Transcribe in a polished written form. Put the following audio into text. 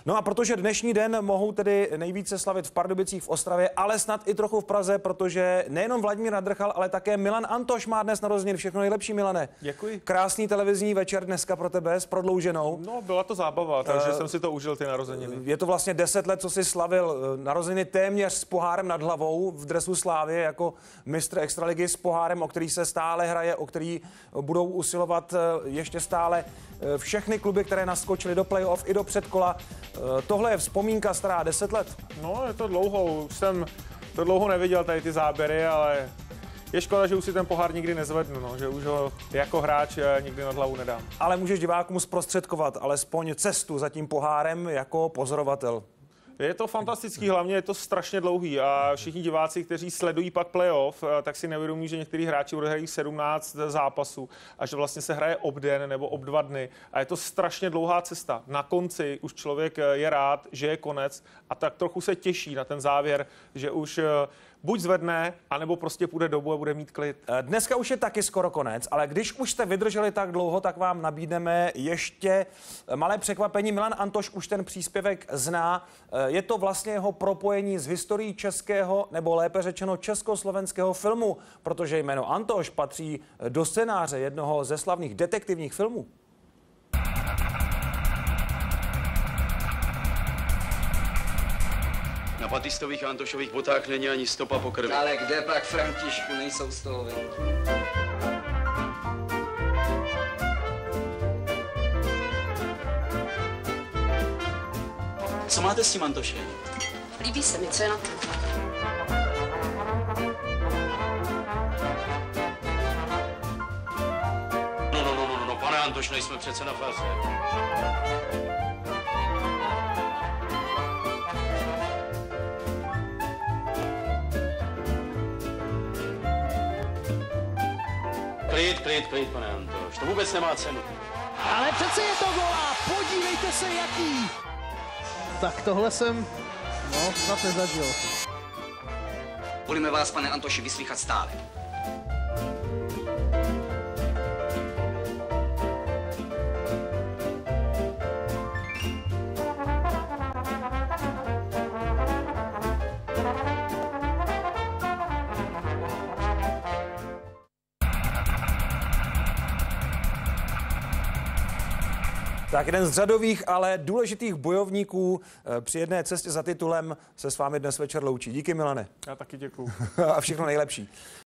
No a protože dnešní den mohou tedy nejvíce slavit v Pardubicích, v Ostravě, ale snad i trochu v Praze, protože nejenom Vladimír Nadrchal, ale také Milan Antoš má dnes narozeniny. Všechno nejlepší, Milane. Děkuji. Krásný televizní večer dneska pro tebe s prodlouženou. No, byla to zábava, takže jsem si to užil, ty narozeniny. Je to vlastně 10 let, co si slavil narozeniny téměř s pohárem nad hlavou v dresu Slávie jako mistr extraligy s pohárem, o který se stále hraje, o který budou usilovat ještě stále všechny kluby, které naskočily do playoff i do předkola. Tohle je vzpomínka stará 10 let. No, je to dlouho, už jsem to dlouho neviděl, tady ty záběry, ale je škoda, že už si ten pohár nikdy nezvednu, no, že už ho jako hráč nikdy nad hlavu nedám. Ale můžeš divákům zprostředkovat alespoň cestu za tím pohárem jako pozorovatel. Je to fantastický, hlavně je to strašně dlouhý a všichni diváci, kteří sledují pak playoff, tak si neuvědomí, že někteří hráči odehrají 17 zápasů a že vlastně se hraje obden nebo ob 2 dny a je to strašně dlouhá cesta. Na konci už člověk je rád, že je konec a tak trochu se těší na ten závěr, že už buď zvedne, anebo prostě půjde domů a bude mít klid. Dneska už je taky skoro konec, ale když už jste vydrželi tak dlouho, tak vám nabídneme ještě malé překvapení. Milan Antoš už ten příspěvek zná. Je to vlastně jeho propojení s historií českého, nebo lépe řečeno československého filmu, protože jméno Antoš patří do scénáře jednoho ze slavných detektivních filmů. Na batistových Antošových botách není ani stopa po krvi. Ale kde pak, Františku, nejsou z toho venku? Co máte s tím Antošem? Líbí se mi, co je na to? No, pane Antoš, nejsme přece na fáze. Klid, pane Antoš, to vůbec nemá cenu. Ale přece je to gola, podívejte se jaký. Tak tohle jsem, snad nezažil. Budeme vás, pane Antoši, vyslýchat stále. Tak jeden z řadových, ale důležitých bojovníků při jedné cestě za titulem se s vámi dnes večer loučí. Díky, Milane. Já taky děkuju. A všechno nejlepší.